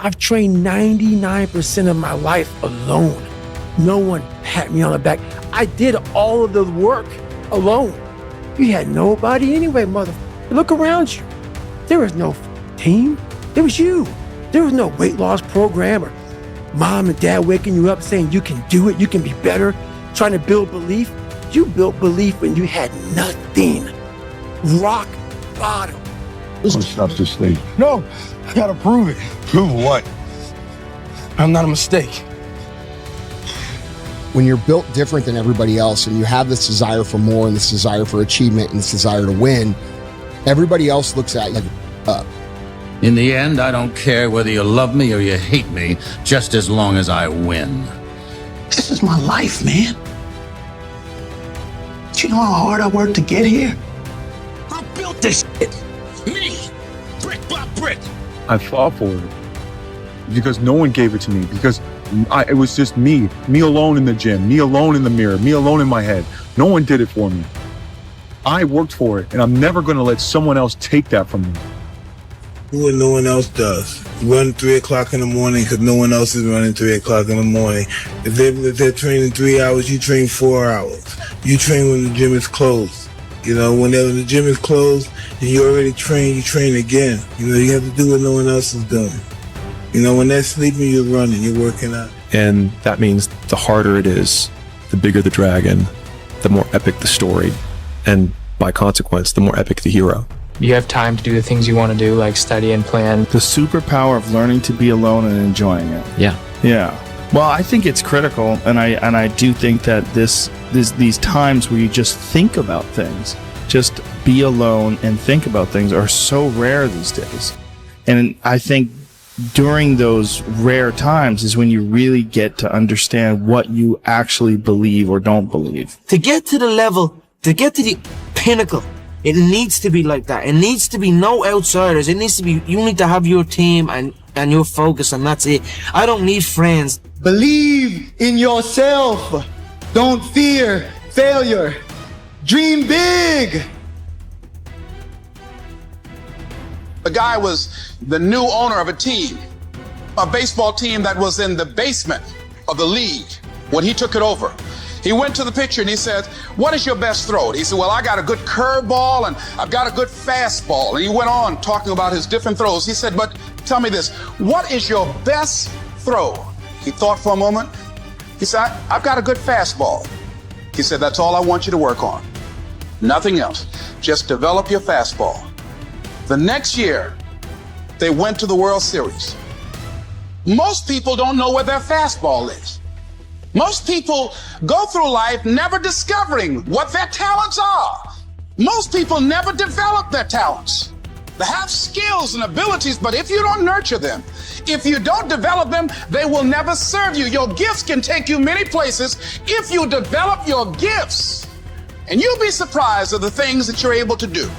I've trained 99% of my life alone. No one pat me on the back. I did all of the work alone. You had nobody anyway, motherfucker. Look around you. There was no team. It was you. There was no weight loss program or mom and dad waking you up saying you can do it, you can be better, trying to build belief. You built belief when you had nothing. Rock bottom. Stop this stage. No, I gotta prove it. Prove what? I'm not a mistake. When you're built different than everybody else and you have this desire for more and this desire for achievement and this desire to win, everybody else looks at you like up. In the end, I don't care whether you love me or you hate me, just as long as I win. This is my life, man. Do you know how hard I worked to get here? I built this shit. Me, brick by brick. I fought for it because no one gave it to me, because it was just me alone in the gym, me alone in the mirror, me alone in my head. No one did it for me. I worked for it, and I'm never going to let someone else take that from me. Do what no one else does. Run 3 o'clock in the morning because no one else is running 3 o'clock in the morning. If they're training 3 hours, you train 4 hours. You train when the gym is closed. You know, whenever the gym is closed and you already trained, you train again. You know, you have to do what no one else is doing. You know, when they're sleeping, you're running, you're working out. And that means the harder it is, the bigger the dragon, the more epic the story, and by consequence, the more epic the hero. You have time to do the things you want to do, like study and plan. The superpower of learning to be alone and enjoying it. Yeah. Well, I think it's critical, and I do think that these times where you just think about things, just be alone and think about things, are so rare these days. And I think during those rare times is when you really get to understand what you actually believe or don't believe. To get to the level, to get to the pinnacle, it needs to be like that. It needs to be no outsiders. It needs to be, you need to have your team and your focus, and that's it. I don't need friends. Believe in yourself. Don't fear failure. Dream big. The guy was the new owner of a team, a baseball team that was in the basement of the league when he took it over. He went to the pitcher and he said, "What is your best throw?" He said, "Well, I got a good curveball and I've got a good fastball." And he went on talking about his different throws. He said, "But tell me this, what is your best throw?" He thought for a moment. He said, "I've got a good fastball." He said, "That's all I want you to work on. Nothing else. Just develop your fastball." The next year, they went to the World Series. Most people don't know where their fastball is. Most people go through life never discovering what their talents are. Most people never develop their talents. They have skills and abilities, but if you don't nurture them, if you don't develop them, they will never serve you. Your gifts can take you many places if you develop your gifts. And you'll be surprised at the things that you're able to do.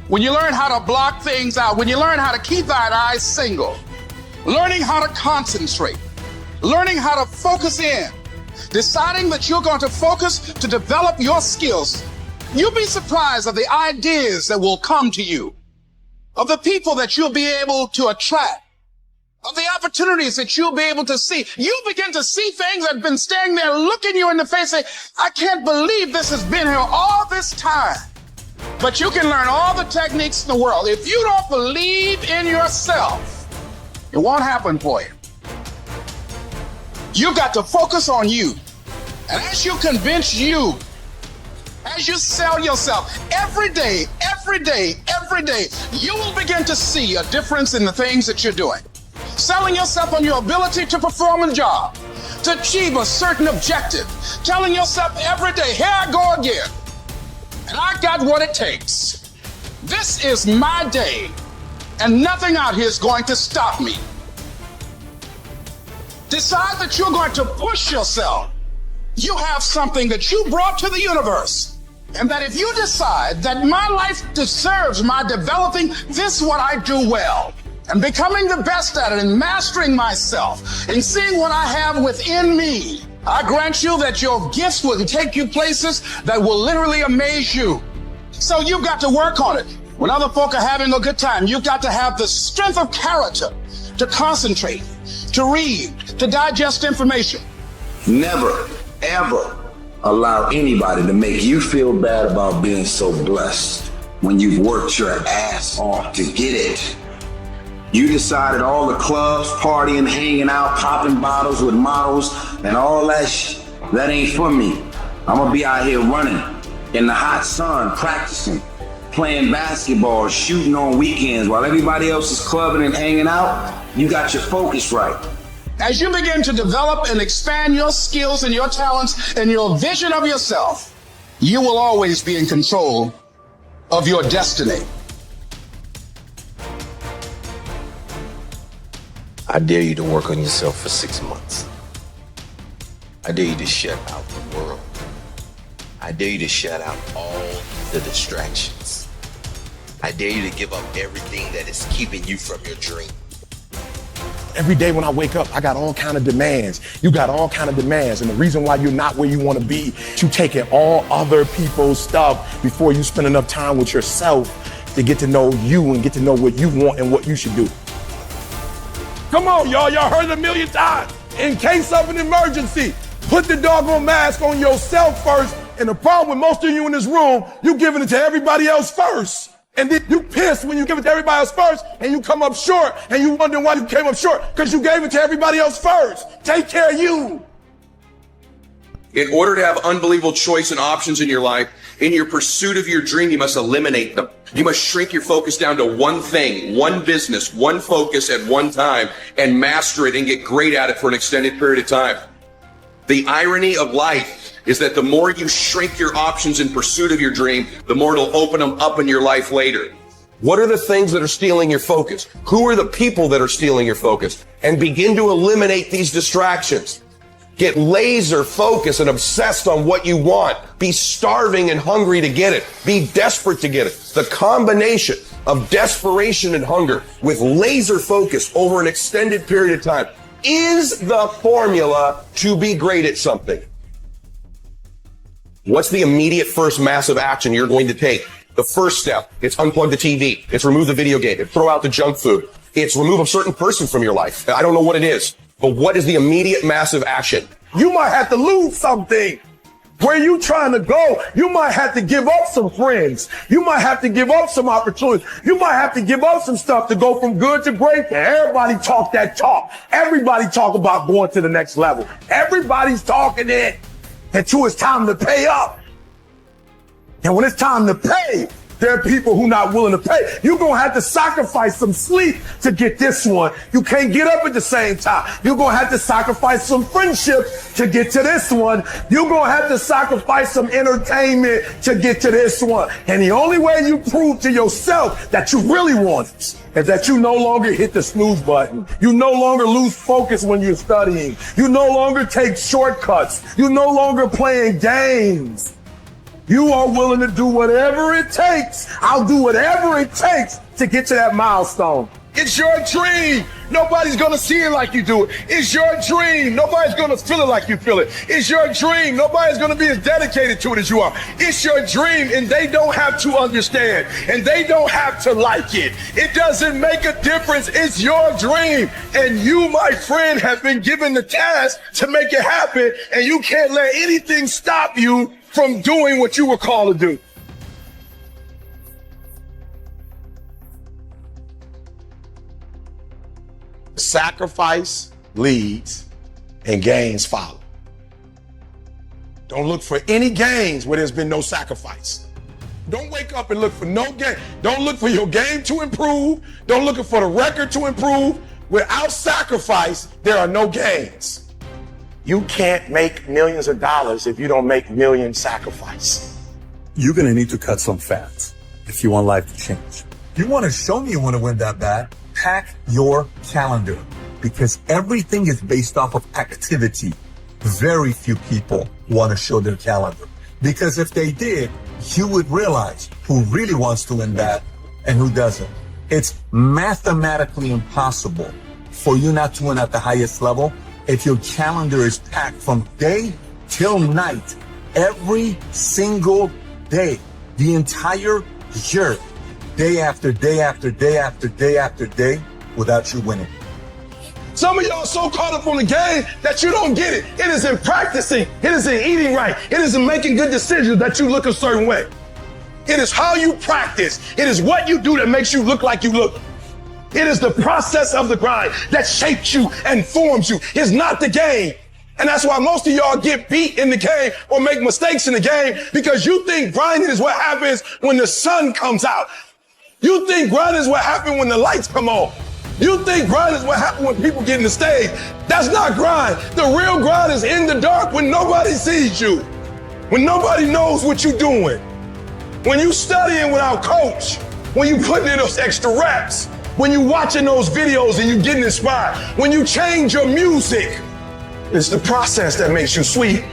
When you learn how to block things out, when you learn how to keep thine eyes single, learning how to concentrate, learning how to focus in, deciding that you're going to focus to develop your skills, you'll be surprised at the ideas that will come to you, of the people that you'll be able to attract, of the opportunities that you'll be able to see. You'll begin to see things that have been standing there looking you in the face and say, "I can't believe this has been here all this time." But you can learn all the techniques in the world. If you don't believe in yourself, it won't happen for you. You've got to focus on you. And as you convince you, as you sell yourself every day, you will begin to see a difference in the things that you're doing. Selling yourself on your ability to perform a job, to achieve a certain objective. Telling yourself every day, "Here I go again. And I got what it takes. This is my day, and nothing out here is going to stop me." Decide that you're going to push yourself. You have something that you brought to the universe. And that if you decide that my life deserves my developing this is what I do well, and becoming the best at it and mastering myself and seeing what I have within me, I grant you that your gifts will take you places that will literally amaze you. So you've got to work on it. When other folk are having a good time, you've got to have the strength of character to concentrate, to read, to digest information. Never, ever allow anybody to make you feel bad about being so blessed when you've worked your ass off to get it. You decided all the clubs, partying, hanging out, popping bottles with models, and all that that ain't for me. I'm gonna be out here running in the hot sun, practicing, playing basketball, shooting on weekends while everybody else is clubbing and hanging out. You got your focus right. As you begin to develop and expand your skills and your talents and your vision of yourself, you will always be in control of your destiny. I dare you to work on yourself for 6 months. I dare you to shut out the world. I dare you to shut out all the distractions. I dare you to give up everything that is keeping you from your dream. Every day when I wake up, I got all kind of demands. You got all kind of demands. And the reason why you're not where you want to be, you taking all other people's stuff before you spend enough time with yourself to get to know you and get to know what you want and what you should do. Come on, y'all. Y'all heard it a million times. In case of an emergency, put the doggone mask on yourself first. And the problem with most of you in this room, you giving it to everybody else first. And then you pissed when you give it to everybody else first and you come up short and you wonder why you came up short because you gave it to everybody else first. Take care of you. In order to have unbelievable choice and options in your life, in your pursuit of your dream, you must eliminate them. You must shrink your focus down to one thing, one business, one focus at one time, and master it and get great at it for an extended period of time. The irony of life is that the more you shrink your options in pursuit of your dream, the more it'll open them up in your life later. What are the things that are stealing your focus? Who are the people that are stealing your focus? And begin to eliminate these distractions. Get laser focused and obsessed on what you want. Be starving and hungry to get it. Be desperate to get it. The combination of desperation and hunger with laser focus over an extended period of time is the formula to be great at something. What's the immediate first massive action you're going to take? The first step, it's unplug the TV. It's remove the video game. It's throw out the junk food. It's remove a certain person from your life. I don't know what it is, but what is the immediate massive action? You might have to lose something. Where you trying to go, you might have to give up some friends. You might have to give up some opportunities. You might have to give up some stuff to go from good to great. Everybody talk that talk. Everybody talk about going to the next level. Everybody's talking it. Until it's time to pay up. And when it's time to pay, there are people who not willing to pay. You're going to have to sacrifice some sleep to get this one. You can't get up at the same time. You're going to have to sacrifice some friendship to get to this one. You're going to have to sacrifice some entertainment to get to this one. And the only way you prove to yourself that you really want it is that you no longer hit the snooze button. You no longer lose focus when you're studying. You no longer take shortcuts. You no longer playing games. You are willing to do whatever it takes. I'll do whatever it takes to get to that milestone. It's your dream. Nobody's going to see it like you do it. It's your dream. Nobody's going to feel it like you feel it. It's your dream. Nobody's going to be as dedicated to it as you are. It's your dream, and they don't have to understand, and they don't have to like it. It doesn't make a difference. It's your dream, and you, my friend, have been given the task to make it happen, and you can't let anything stop you from doing what you were called to do. Sacrifice leads and gains follow. Don't look for any gains where there's been no sacrifice. Don't wake up and look for no gain. Don't look for your game to improve. Don't look for the record to improve. Without sacrifice, there are no gains. You can't make millions of dollars if you don't make million sacrifice. You're going to need to cut some fat if you want life to change. You want to show me you want to win that bad? Pack your calendar, because everything is based off of activity. Very few people want to show their calendar, because if they did, you would realize who really wants to win bad and who doesn't. It's mathematically impossible for you not to win at the highest level if your calendar is packed from day till night, every single day, the entire year, day after day after day after day after day, without you winning. Some of y'all so caught up on the game that you don't get it. It is in practicing. It is in eating right. It is in making good decisions that you look a certain way. It is how you practice. It is what you do that makes you look like you look. It is the process of the grind that shapes you and forms you. It's not the game. And that's why most of y'all get beat in the game or make mistakes in the game, because you think grinding is what happens when the sun comes out. You think grinding is what happens when the lights come on. You think grind is what happens when people get in the stage. That's not grind. The real grind is in the dark when nobody sees you, when nobody knows what you're doing, when you studying without coach, when you putting in those extra reps, when you watching those videos and you getting inspired, when you change your music. It's the process that makes you sweet.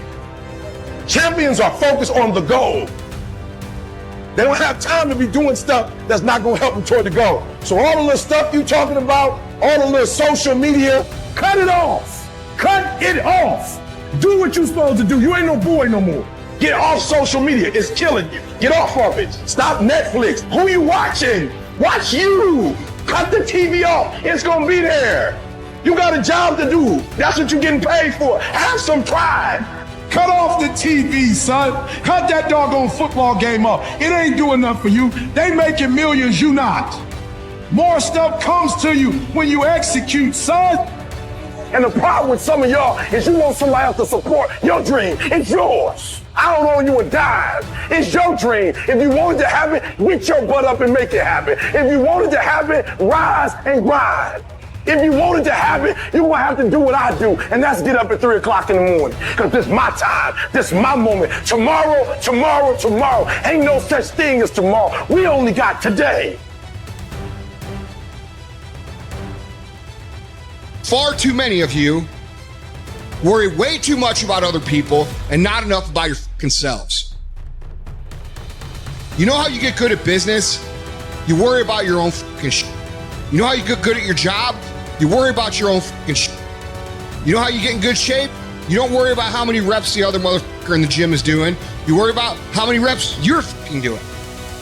Champions are focused on the goal. They don't have time to be doing stuff that's not going to help them toward the goal. So all the little stuff you talking about, all the little social media, cut it off. Cut it off. Do what you're supposed to do. You ain't no boy no more. Get off social media. It's killing you. Get off of it. Stop Netflix. Who you watching? Watch you. Cut the TV off. It's going to be there. You got a job to do. That's what you're getting paid for. Have some pride. Cut off the TV, son. Cut that doggone football game off. It ain't doing nothing for you. They making millions, you not. More stuff comes to you when you execute, son. And the problem with some of y'all is you want somebody else to support your dream. It's yours. I don't owe you a dime. It's your dream. If you want it to happen, get your butt up and make it happen. If you want it to happen, rise and grind. If you want it to happen, you're going to have to do what I do, and that's get up at 3 o'clock in the morning, because this is my time. This is my moment. Tomorrow. Ain't no such thing as tomorrow. We only got today. Far too many of you worry way too much about other people and not enough about your fucking selves. You know how you get good at business? You worry about your own fucking shit. You know how you get good at your job? You worry about your own fucking shit. You know how you get in good shape? You don't worry about how many reps the other motherfucker in the gym is doing. You worry about how many reps you're fucking doing.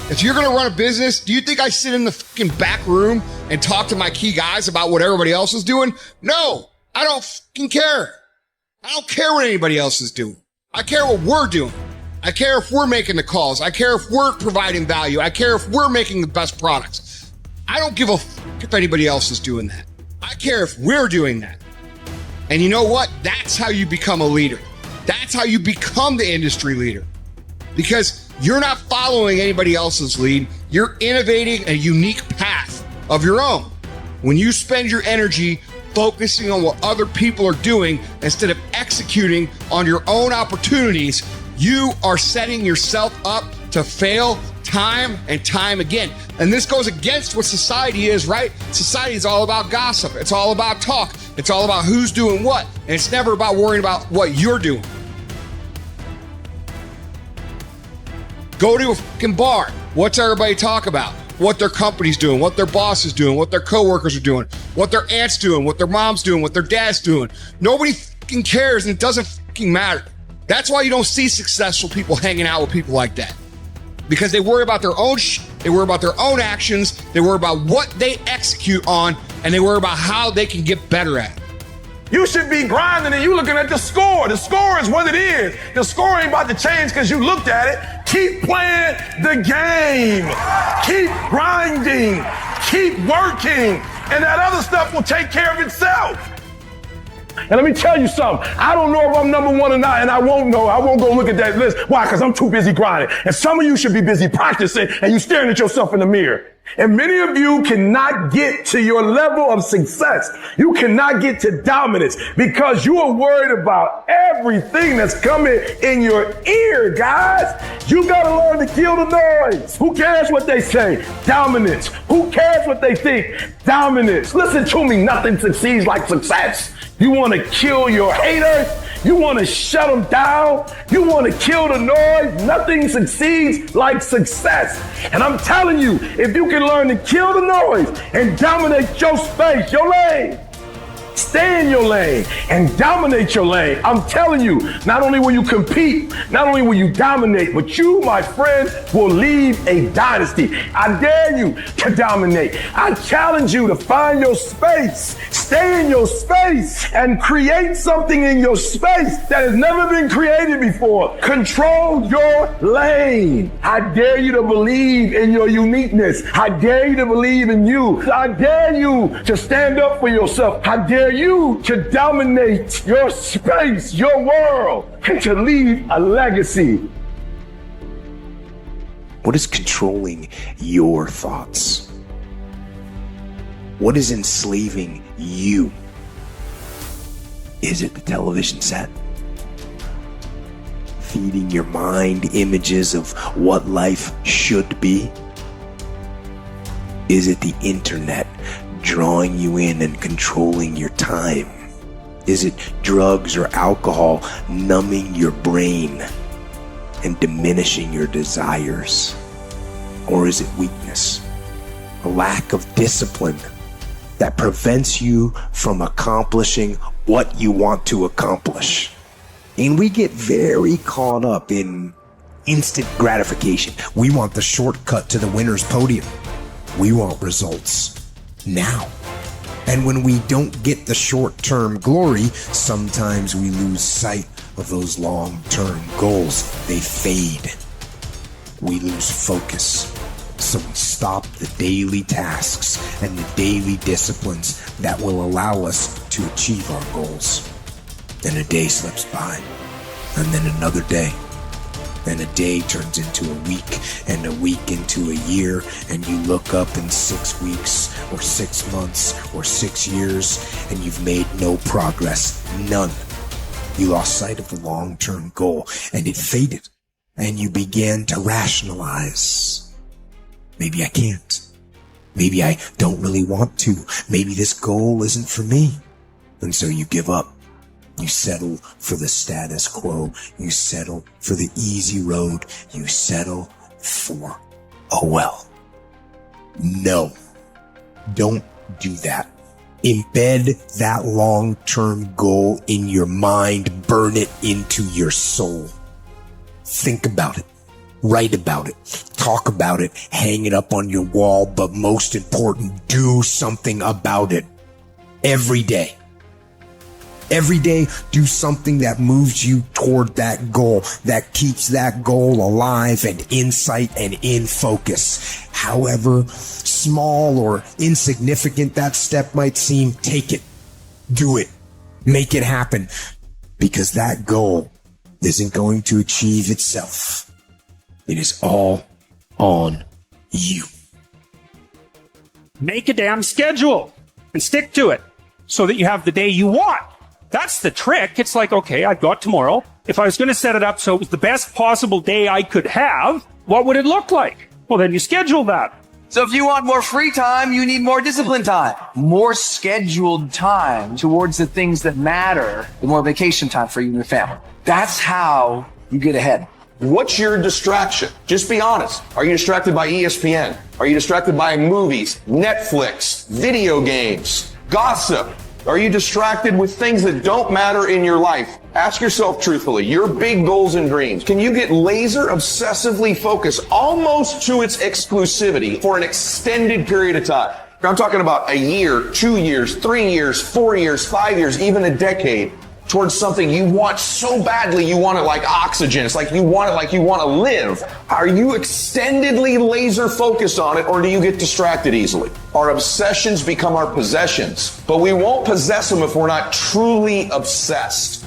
If you're gonna run a business, do you think I sit in the fucking back room and talk to my key guys about what everybody else is doing? No, I don't fucking care. I don't care what anybody else is doing. I care what we're doing. I care if we're making the calls. I care if we're providing value. I care if we're making the best products. I don't give a fuck if anybody else is doing that. I care if we're doing that. And you know what? That's how you become a leader. That's how you become the industry leader. Because you're not following anybody else's lead. You're innovating a unique path of your own. When you spend your energy focusing on what other people are doing instead of executing on your own opportunities, you are setting yourself up to fail time and time again. And this goes against what society is, right? Society is all about gossip. It's all about talk. It's all about who's doing what. And it's never about worrying about what you're doing. Go to a fucking bar. What's everybody talk about? What their company's doing, what their boss is doing, what their coworkers are doing, what their aunt's doing, what their mom's doing, what their dad's doing. Nobody fucking cares, and it doesn't fucking matter. That's why you don't see successful people hanging out with people like that. Because they worry about their own they worry about their own actions, they worry about what they execute on, and they worry about how they can get better at it. You should be grinding and you looking at the score. The score is what it is. The score ain't about to change because you looked at it. Keep playing the game. Keep grinding. Keep working. And that other stuff will take care of itself. And let me tell you something. I don't know if I'm number one or not, and I won't know. I won't go look at that list. Why? Because I'm too busy grinding. And some of you should be busy practicing, and you staring at yourself in the mirror. And many of you cannot get to your level of success. You cannot get to dominance because you are worried about everything that's coming in your ear, guys. You got to learn to kill the noise. Who cares what they say? Dominance. Who cares what they think? Dominance. Listen to me. Nothing succeeds like success. You want to kill your haters? You want to shut them down? You want to kill the noise? Nothing succeeds like success. And I'm telling you, if you can learn to kill the noise and dominate your space, your lane, Stay in your lane and dominate your lane. I'm telling you, not only will you compete, not only will you dominate, but you, my friend, will leave a dynasty. I dare you to dominate. I challenge you to find your space. Stay in your space and create something in your space that has never been created before. Control your lane. I dare you to believe in your uniqueness. I dare you to believe in you. I dare you to stand up for yourself. I dare you to dominate your space, your world, and to leave a legacy. What is controlling your thoughts? What is enslaving you? Is it the television set? Feeding your mind images of what life should be? Is it the internet drawing you in and controlling your time? Is it drugs or alcohol numbing your brain and diminishing your desires? Or is it weakness, a lack of discipline that prevents you from accomplishing what you want to accomplish? And we get very caught up in instant gratification. We want the shortcut to the winner's podium. We want results now. And when we don't get the short-term glory, sometimes we lose sight of those long-term goals. They fade. We lose focus. So we stop the daily tasks and the daily disciplines that will allow us to achieve our goals. Then a day slips by, and then another day. Then a day turns into a week, and a week into a year, and you look up in 6 weeks, or 6 months, or 6 years, and you've made no progress. None. You lost sight of the long-term goal, and it faded, and you began to rationalize. Maybe I can't. Maybe I don't really want to. Maybe this goal isn't for me. And so you give up. You settle for the status quo. You settle for the easy road. You settle for, oh well. No. Don't do that. Embed that long-term goal in your mind. Burn it into your soul. Think about it. Write about it. Talk about it. Hang it up on your wall. But most important, do something about it. Every day. Every day, do something that moves you toward that goal, that keeps that goal alive and in sight and in focus. However small or insignificant that step might seem, take it. Do it. Make it happen. Because that goal isn't going to achieve itself. It is all on you. Make a damn schedule and stick to it so that you have the day you want. That's the trick. It's like, okay, I've got tomorrow. If I was going to set it up so it was the best possible day I could have, what would it look like? Well, then you schedule that. So if you want more free time, you need more disciplined time. More scheduled time towards the things that matter, and more vacation time for you and your family. That's how you get ahead. What's your distraction? Just be honest. Are you distracted by ESPN? Are you distracted by movies, Netflix, video games, gossip? Are you distracted with things that don't matter in your life? Ask yourself truthfully, your big goals and dreams. Can you get laser obsessively focused almost to its exclusivity for an extended period of time? I'm talking about a year, 2 years, 3 years, 4 years, 5 years, even a decade towards something you want so badly, you want it like oxygen. It's like you want it like you want to live. Are you extendedly laser focused on it, or do you get distracted easily? Our obsessions become our possessions, but we won't possess them if we're not truly obsessed.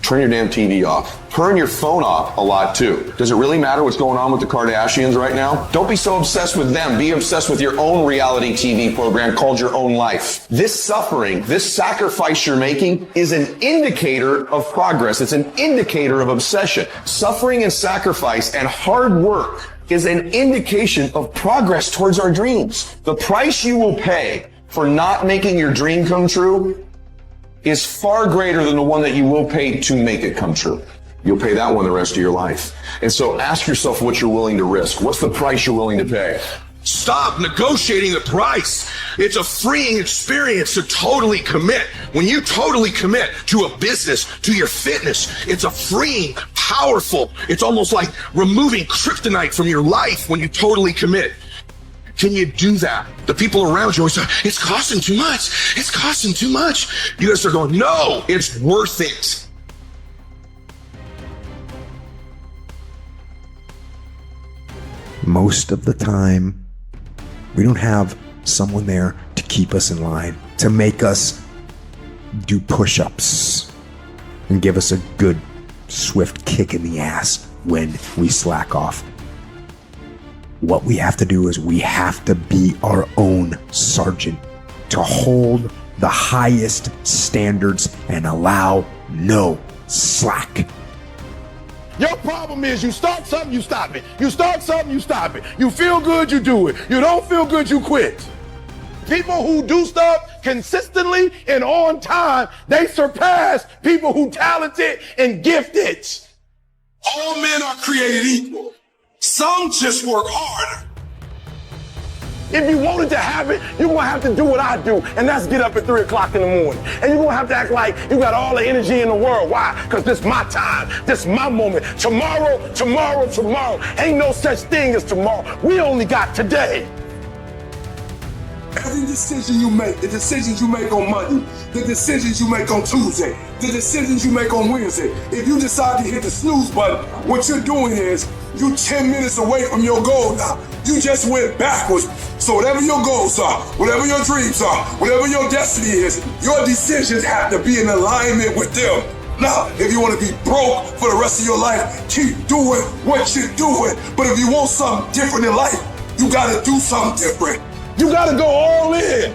Turn your damn TV off. Turn your phone off a lot too. Does it really matter what's going on with the Kardashians right now? Don't be so obsessed with them. Be obsessed with your own reality TV program called Your Own Life. This suffering, this sacrifice you're making is an indicator of progress. It's an indicator of obsession. Suffering and sacrifice and hard work is an indication of progress towards our dreams. The price you will pay for not making your dream come true is far greater than the one that you will pay to make it come true. You'll pay that one the rest of your life. And so ask yourself what you're willing to risk. What's the price you're willing to pay? Stop negotiating the price. It's a freeing experience to totally commit. When you totally commit to a business, to your fitness, it's a freeing, powerful, it's almost like removing kryptonite from your life when you totally commit. Can you do that? The people around you always say, it's costing too much. It's costing too much. You guys are going, no, it's worth it. Most of the time, we don't have someone there to keep us in line, to make us do push-ups and give us a good, swift kick in the ass when we slack off. What we have to do is we have to be our own sergeant, to hold the highest standards and allow no slack. Your problem is you start something, you stop it. You start something, you stop it. You feel good, you do it. You don't feel good, you quit. People who do stuff consistently and on time, they surpass people who talented and gifted. All men are created equal. Some just work harder. If you wanted to have it, you're gonna have to do what I do, and that's get up at 3 o'clock in the morning. And you're gonna have to act like you got all the energy in the world. Why? Because this is my time, this is my moment. Tomorrow. Ain't no such thing as tomorrow. We only got today. Every decision you make, the decisions you make on Monday, the decisions you make on Tuesday, the decisions you make on Wednesday, if you decide to hit the snooze button, what you're doing is you're 10 minutes away from your goal now. You just went backwards. So whatever your goals are, whatever your dreams are, whatever your destiny is, your decisions have to be in alignment with them. Now, if you want to be broke for the rest of your life, keep doing what you're doing. But if you want something different in life, you got to do something different. You got to go all in.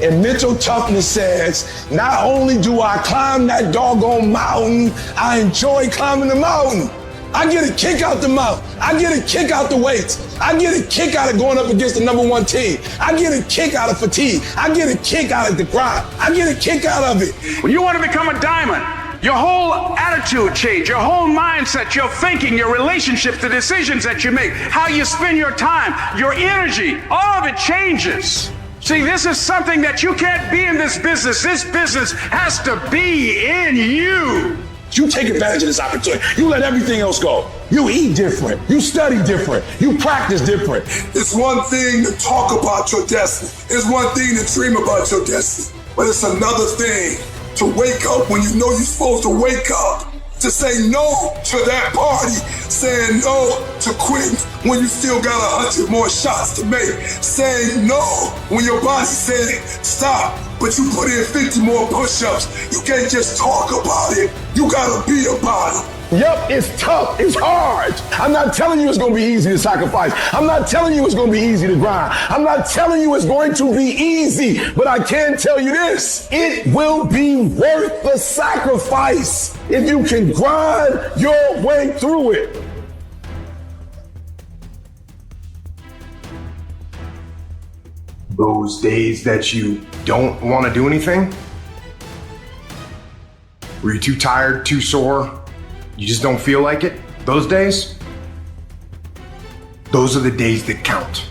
And mental toughness says, not only do I climb that doggone mountain, I enjoy climbing the mountain. I get a kick out the mountain. I get a kick out the weights. I get a kick out of going up against the number one team. I get a kick out of fatigue. I get a kick out of the grind. I get a kick out of it. When you want to become a diamond, your whole attitude change, your whole mindset, your thinking, your relationships, the decisions that you make, how you spend your time, your energy, all of it changes. See, this is something that you can't be in this business. This business has to be in you. You take advantage of this opportunity. You let everything else go. You eat different. You study different. You practice different. It's one thing to talk about your destiny. It's one thing to dream about your destiny. But it's another thing to wake up when you know you're supposed to wake up. To say no to that party, saying no to quitting when you still got 100 more shots to make, saying no when your body said stop, but you put in 50 more push-ups. You can't just talk about it, you gotta be about it. Yep, it's tough, it's hard. I'm not telling you it's gonna be easy to sacrifice. I'm not telling you it's gonna be easy to grind. I'm not telling you it's going to be easy, but I can tell you this, it will be worth the sacrifice if you can grind your way through it. Those days that you don't want to do anything, where you're too tired, too sore, you just don't feel like it, those days, those are the days that count.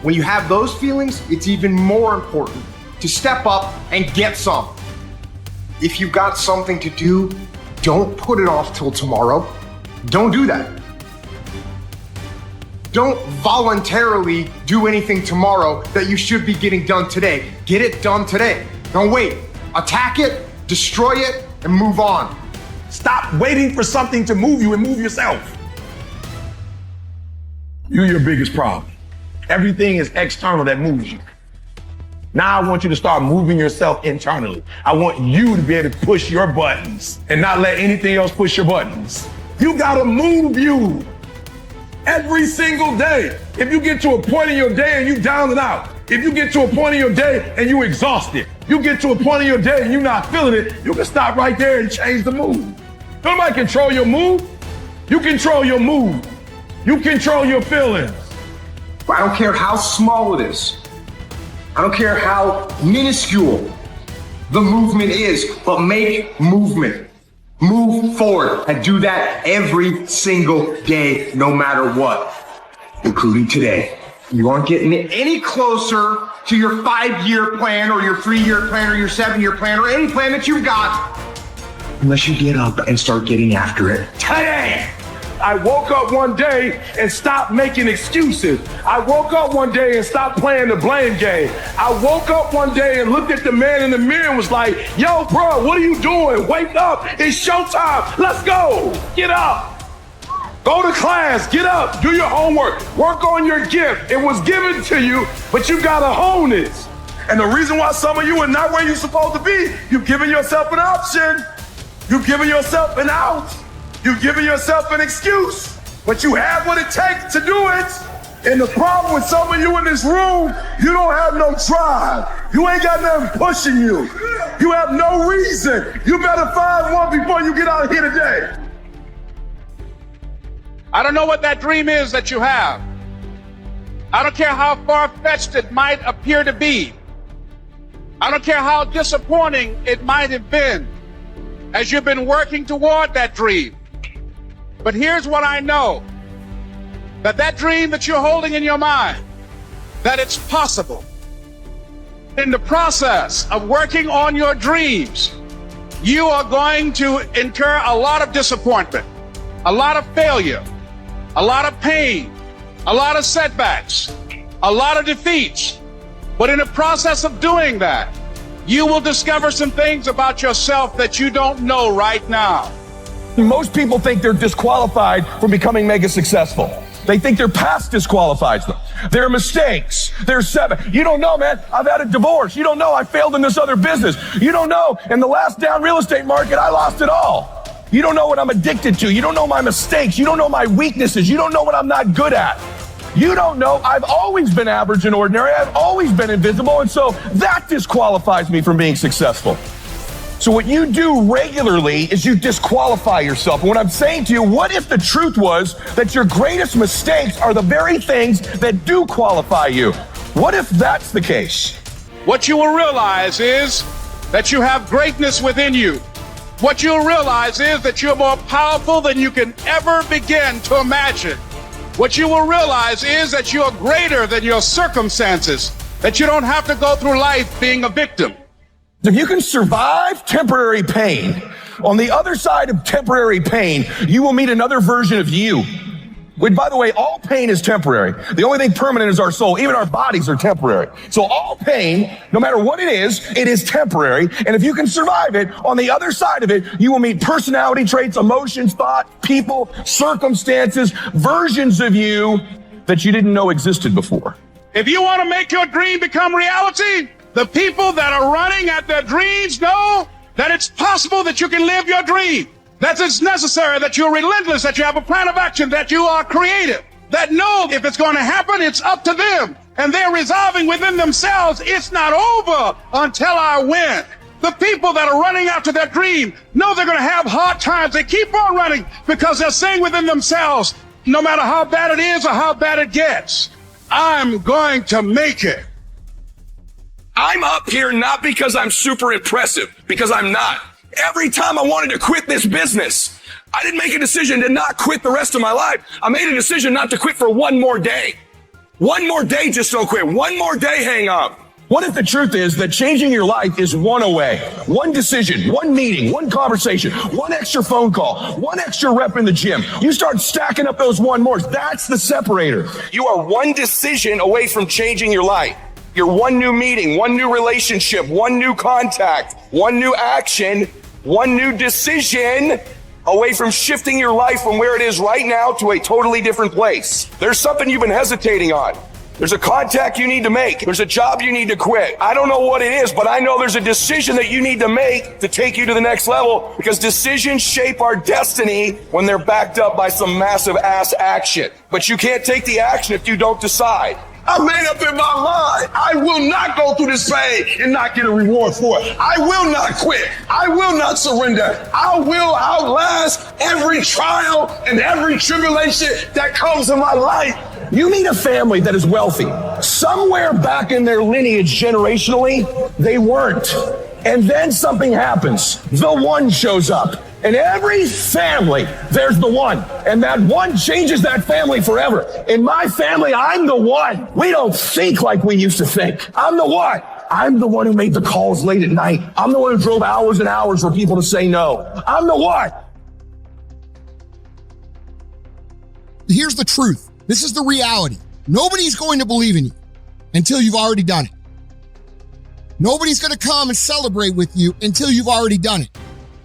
When you have those feelings, it's even more important to step up and get some. If you got something to do, don't put it off till tomorrow. Don't do that. Don't voluntarily do anything tomorrow that you should be getting done today. Get it done today. Don't wait. Attack it, destroy it, and move on. Stop waiting for something to move you and move yourself. You're your biggest problem. Everything is external that moves you. Now I want you to start moving yourself internally. I want you to be able to push your buttons and not let anything else push your buttons. You gotta move you every single day. If you get to a point in your day and you down and out, if you get to a point in your day and you exhausted, you get to a point in your day and you're not feeling it, you can stop right there and change the mood. Nobody control your mood. You control your mood. You control your feelings. I don't care how small it is. I don't care how minuscule the movement is, but make movement. Move forward and do that every single day, no matter what, including today. You aren't getting any closer to your 5-year plan or your 3-year plan or your 7-year plan or any plan that you've got unless you get up and start getting after it today. I woke up one day and stopped making excuses. I woke up one day and stopped playing the blame game. I woke up one day and looked at the man in the mirror and was like, yo, bro, what are you doing? Wake up. It's showtime. Let's go. Get up. Go to class. Get up. Do your homework. Work on your gift. It was given to you, but you got to hone it. And the reason why some of you are not where you're supposed to be, you've given yourself an option. You've given yourself an out. You've given yourself an excuse, but you have what it takes to do it. And the problem with some of you in this room, you don't have no drive. You ain't got nothing pushing you. You have no reason. You better find one before you get out of here today. I don't know what that dream is that you have. I don't care how far-fetched it might appear to be. I don't care how disappointing it might have been as you've been working toward that dream. But here's what I know, that dream that you're holding in your mind, that it's possible. In the process of working on your dreams, you are going to incur a lot of disappointment, a lot of failure, a lot of pain, a lot of setbacks, a lot of defeats. But in the process of doing that, you will discover some things about yourself that you don't know right now. Most people think they're disqualified from becoming mega successful. They think their past disqualifies them. Their mistakes, their you don't know, man. I've had a divorce. You don't know. I failed in this other business. You don't know. In the last down real estate market, I lost it all. You don't know what I'm addicted to. You don't know my mistakes. You don't know my weaknesses. You don't know what I'm not good at. You don't know. I've always been average and ordinary. I've always been invisible. And so that disqualifies me from being successful. So what you do regularly is you disqualify yourself. And what I'm saying to you, what if the truth was that your greatest mistakes are the very things that do qualify you? What if that's the case? What you will realize is that you have greatness within you. What you'll realize is that you're more powerful than you can ever begin to imagine. What you will realize is that you're greater than your circumstances, that you don't have to go through life being a victim. If you can survive temporary pain, on the other side of temporary pain, you will meet another version of you. Which, by the way, all pain is temporary. The only thing permanent is our soul. Even our bodies are temporary. So all pain, no matter what it is temporary. And if you can survive it, on the other side of it, you will meet personality traits, emotions, thoughts, people, circumstances, versions of you that you didn't know existed before. If you want to make your dream become reality, the people that are running at their dreams know that it's possible that you can live your dream, that it's necessary, that you're relentless, that you have a plan of action, that you are creative, that know if it's going to happen, it's up to them. And they're resolving within themselves, it's not over until I win. The people that are running after their dream know they're going to have hard times. They keep on running because they're saying within themselves, no matter how bad it is or how bad it gets, I'm going to make it. I'm up here not because I'm super impressive, because I'm not. Every time I wanted to quit this business, I didn't make a decision to not quit the rest of my life. I made a decision not to quit for one more day. One more day, just don't quit. One more day, hang up. What if the truth is that changing your life is one away? One decision, one meeting, one conversation, one extra phone call, one extra rep in the gym. You start stacking up those one mores. That's the separator. You are one decision away from changing your life. You're one new meeting, one new relationship, one new contact, one new action, one new decision away from shifting your life from where it is right now to a totally different place. There's something you've been hesitating on. There's a contact you need to make. There's a job you need to quit. I don't know what it is, but I know there's a decision that you need to make to take you to the next level, because decisions shape our destiny when they're backed up by some massive ass action. But you can't take the action if you don't decide. I made up in my mind. I will not go through this pain and not get a reward for it. I will not quit. I will not surrender. I will outlast every trial and every tribulation that comes in my life. You meet a family that is wealthy. Somewhere back in their lineage generationally, they weren't. And then something happens. The one shows up. In every family, there's the one. And that one changes that family forever. In my family, I'm the one. We don't think like we used to think. I'm the one. I'm the one who made the calls late at night. I'm the one who drove hours and hours for people to say no. I'm the one. Here's the truth. This is the reality. Nobody's going to believe in you until you've already done it. Nobody's going to come and celebrate with you until you've already done it.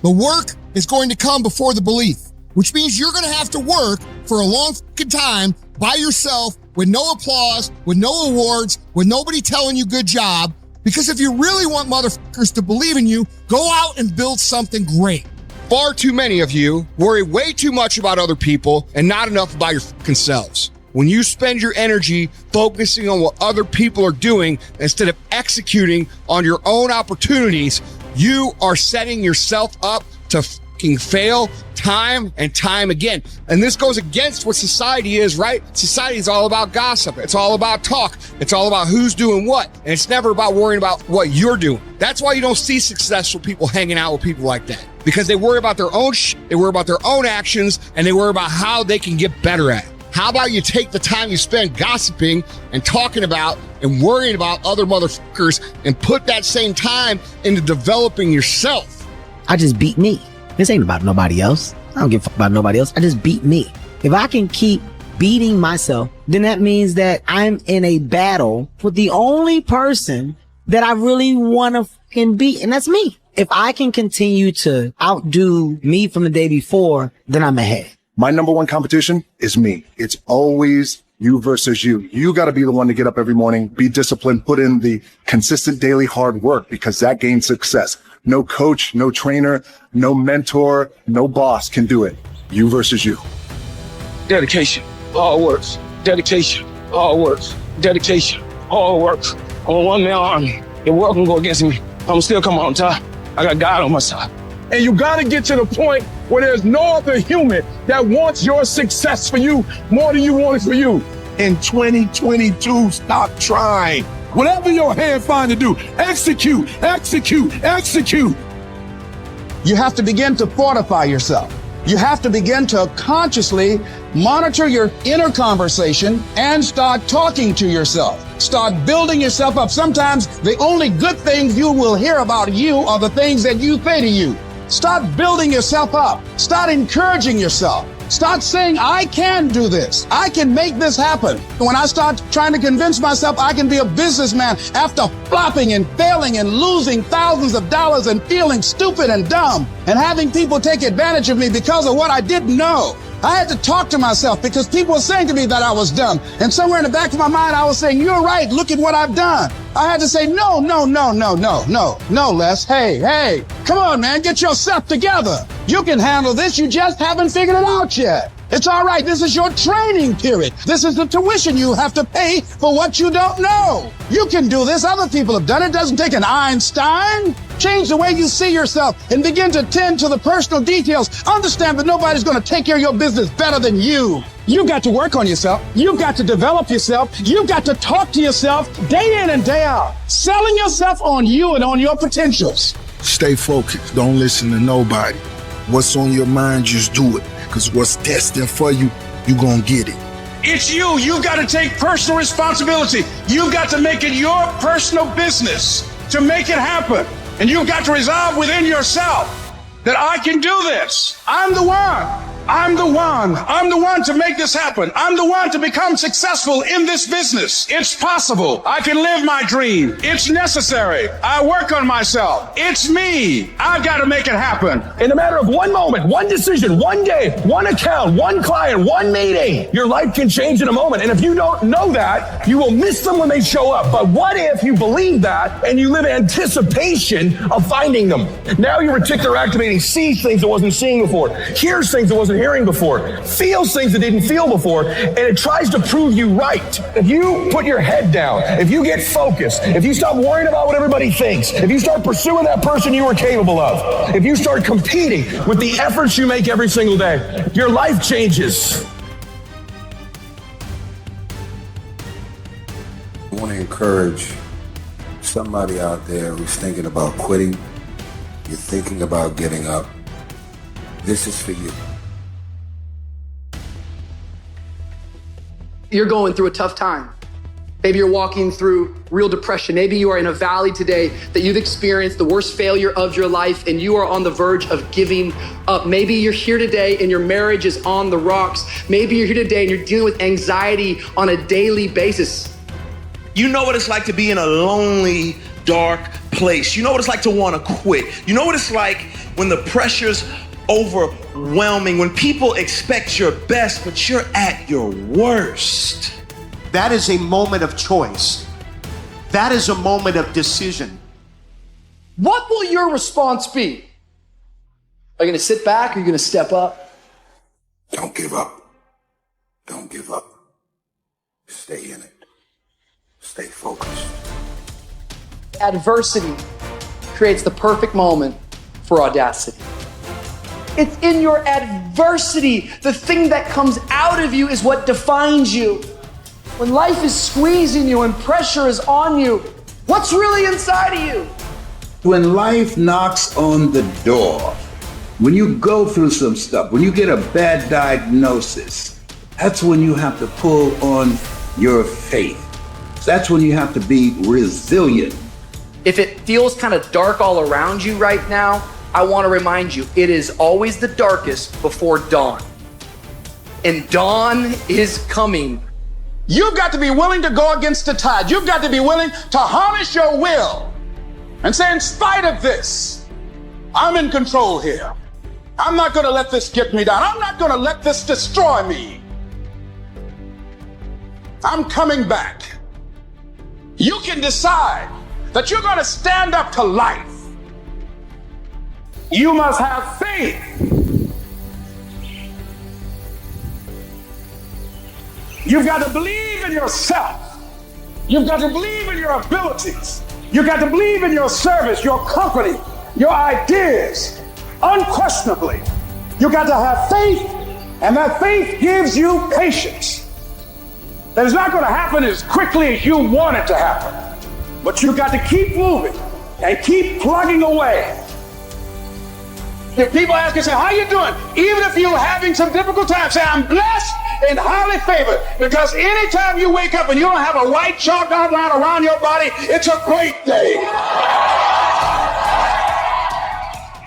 The work is going to come before the belief, which means you're going to have to work for a long fucking time by yourself with no applause, with no awards, with nobody telling you good job. Because if you really want motherfuckers to believe in you, go out and build something great. Far too many of you worry way too much about other people and not enough about your fucking selves. When you spend your energy focusing on what other people are doing instead of executing on your own opportunities, you are setting yourself up to fucking fail time and time again. And this goes against what society is, right? Society is all about gossip. It's all about talk. It's all about who's doing what. And it's never about worrying about what you're doing. That's why you don't see successful people hanging out with people like that. Because they worry about their own shit, they worry about their own actions, and they worry about how they can get better at it. How about you take the time you spend gossiping and talking about and worrying about other motherfuckers and put that same time into developing yourself? I just beat me. This ain't about nobody else. I don't give a fuck about nobody else. I just beat me. If I can keep beating myself, then that means that I'm in a battle with the only person that I really want to fucking beat, and that's me. If I can continue to outdo me from the day before, then I'm ahead. My number one competition is me. It's always you versus you. You got to be the one to get up every morning, be disciplined, put in the consistent daily hard work, because that gains success. No coach, no trainer, no mentor, no boss can do it. You versus you. Dedication, hard works. Dedication, hard works. Dedication, hard works. I'm a one-man army. The world can go against me. I'm still coming on top. I got God on my side. And you got to get to the point where there's no other human that wants your success for you more than you want it for you. In 2022, stop trying. Whatever your hand find to do, execute, execute, execute. You have to begin to fortify yourself. You have to begin to consciously monitor your inner conversation and start talking to yourself. Start building yourself up. Sometimes the only good things you will hear about you are the things that you say to you. Start building yourself up. Start encouraging yourself. Start saying, I can do this. I can make this happen. When I start trying to convince myself I can be a businessman after flopping and failing and losing thousands of dollars and feeling stupid and dumb and having people take advantage of me because of what I didn't know. I had to talk to myself because people were saying to me that I was dumb. And somewhere in the back of my mind, I was saying, you're right. Look at what I've done. I had to say, no, Les. Hey, come on, man. Get yourself together. You can handle this. You just haven't figured it out yet. It's all right. This is your training period. This is the tuition you have to pay for what you don't know. You can do this. Other people have done it. It doesn't take an Einstein. Change the way you see yourself and begin to tend to the personal details. Understand that nobody's going to take care of your business better than you. You've got to work on yourself. You've got to develop yourself. You've got to talk to yourself day in and day out, selling yourself on you and on your potentials. Stay focused. Don't listen to nobody. What's on your mind, just do it. Because what's destined for you, you're going to get it. It's you. You've got to take personal responsibility. You've got to make it your personal business to make it happen. And you've got to resolve within yourself that I can do this. I'm the one. I'm the one. I'm the one to make this happen. I'm the one to become successful in this business. It's possible. I can live my dream. It's necessary. I work on myself. It's me. I've got to make it happen. In a matter of one moment, one decision, one day, one account, one client, one meeting, your life can change in a moment. And if you don't know that, you will miss them when they show up. But what if you believe that and you live in anticipation of finding them? Now your reticular activating sees things it wasn't seeing before, hears things it wasn't hearing before, feels things it didn't feel before, and it tries to prove you right. If you put your head down, if you get focused, if you stop worrying about what everybody thinks, if you start pursuing that person you are capable of, if you start competing with the efforts you make every single day, your life changes. I want to encourage somebody out there who's thinking about quitting, you're thinking about getting up. This is for you. You're going through a tough time. Maybe you're walking through real depression. Maybe you are in a valley today that you've experienced the worst failure of your life and you are on the verge of giving up. Maybe you're here today and your marriage is on the rocks. Maybe you're here today and you're dealing with anxiety on a daily basis. You know what it's like to be in a lonely, dark place. You know what it's like to want to quit. You know what it's like when the pressure's overwhelming, when people expect your best, but you're at your worst. That is a moment of choice. That is a moment of decision. What will your response be? Are you going to sit back or are you going to step up? Don't give up. Don't give up. Stay in it. Stay focused. Adversity creates the perfect moment for audacity. It's in your adversity. The thing that comes out of you is what defines you. When life is squeezing you and pressure is on you, what's really inside of you? When life knocks on the door, when you go through some stuff, when you get a bad diagnosis, that's when you have to pull on your faith. That's when you have to be resilient. If it feels kind of dark all around you right now, I want to remind you, it is always the darkest before dawn. And dawn is coming. You've got to be willing to go against the tide. You've got to be willing to harness your will and say, in spite of this, I'm in control here. I'm not going to let this get me down. I'm not going to let this destroy me. I'm coming back. You can decide that you're going to stand up to life. You must have faith. You've got to believe in yourself. You've got to believe in your abilities. You've got to believe in your service, your company, your ideas. Unquestionably, you've got to have faith, and that faith gives you patience. That is not going to happen as quickly as you want it to happen. But you've got to keep moving and keep plugging away. If people ask you, say, how you doing? Even if you're having some difficult times, say, I'm blessed and highly favored. Because anytime you wake up and you don't have a white chalk outline around your body, it's a great day.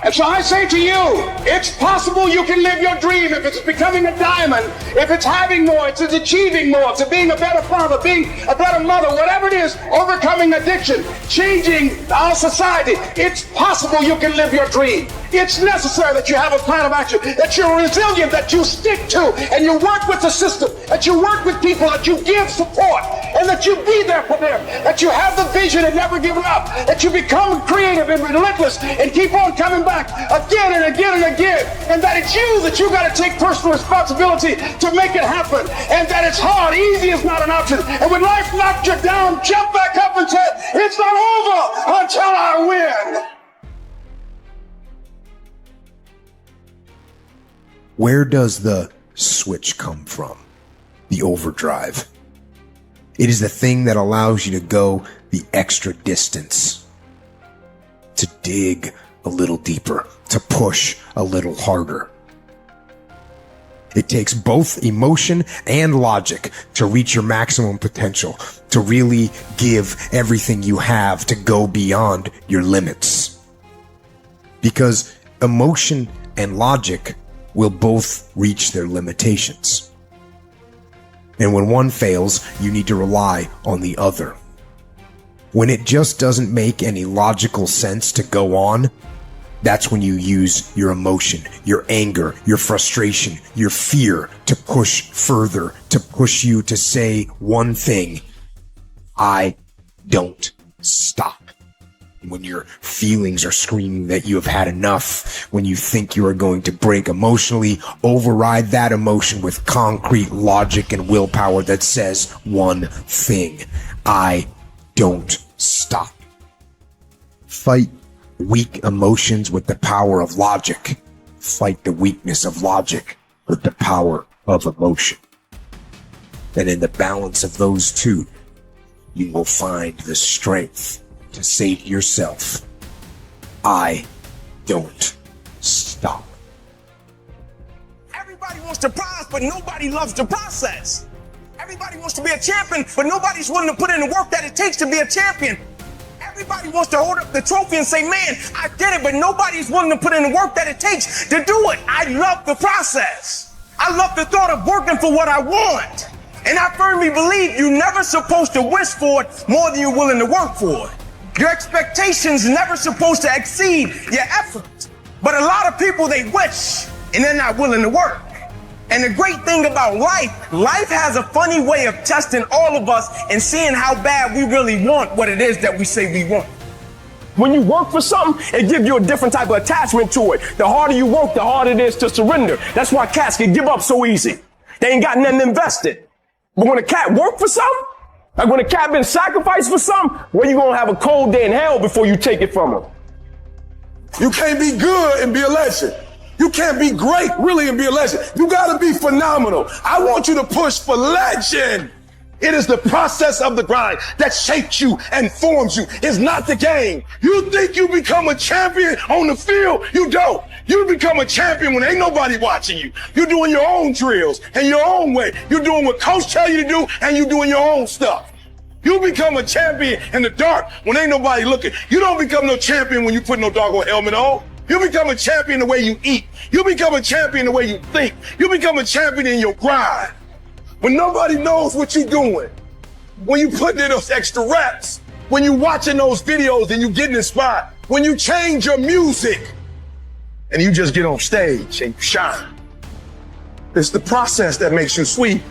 And so I say to you, it's possible you can live your dream. If it's becoming a diamond, if it's having more, it's achieving more, it's being a better father, being a better mother, whatever it is, overcoming addiction, changing our society, it's possible you can live your dream. It's necessary that you have a plan of action, that you're resilient, that you stick to, and you work with the system, that you work with people, that you give support, and that you be there for them, that you have the vision and never give up, that you become creative and relentless and keep on coming back again and again and again, and that it's you that you got to take personal responsibility to make it happen, and that it's hard. Easy is not an option. And when life knocks you down, jump back up and say, it's not over until I win. Where does the switch come from? The overdrive. It is the thing that allows you to go the extra distance, to dig a little deeper, to push a little harder. It takes both emotion and logic to reach your maximum potential, to really give everything you have, to go beyond your limits. Because emotion and logic will both reach their limitations. And when one fails, you need to rely on the other. When it just doesn't make any logical sense to go on, that's when you use your emotion, your anger, your frustration, your fear to push further, to push you to say one thing: I don't stop. When your feelings are screaming that you have had enough, when you think you are going to break emotionally, override that emotion with concrete logic and willpower that says one thing: I don't stop. Fight weak emotions with the power of logic. Fight the weakness of logic with the power of emotion. And in the balance of those two, you will find the strength to say to yourself, I don't stop. wants the prize, but nobody loves the process. Everybody wants to be a champion, but nobody's willing to put in the work that it takes to be a champion. Everybody wants to hold up the trophy and say, man, I did it, but nobody's willing to put in the work that it takes to do it. I love the process. I love the thought of working for what I want. And I firmly believe you're never supposed to wish for it more than you're willing to work for it. Your expectations never supposed to exceed your effort. But a lot of people, they wish and they're not willing to work. And the great thing about life has a funny way of testing all of us and seeing how bad we really want what it is that we say we want. When you work for something, it gives you a different type of attachment to it. The harder you work, the harder it is to surrender. That's why cats can give up so easy. They ain't got nothing invested. But when a cat work for something, like when a cat been sacrificed for something, well, you're gonna have a cold day in hell before you take it from him. You can't be good and be a legend. You can't be great, really, and be a legend. You gotta be phenomenal. I want you to push for legend. It is the process of the grind that shapes you and forms you. It's not the game. You think you become a champion on the field? You don't. You become a champion when ain't nobody watching you. You're doing your own drills and your own way. You're doing what coach tell you to do, and you're doing your own stuff. You become a champion in the dark when ain't nobody looking. You don't become no champion when you put no doggone helmet on. You become a champion the way you eat. You become a champion the way you think. You become a champion in your grind. When nobody knows what you're doing, when you putting in those extra reps, when you watching those videos and you getting inspired, when you change your music and you just get on stage and you shine. It's the process that makes you sweet.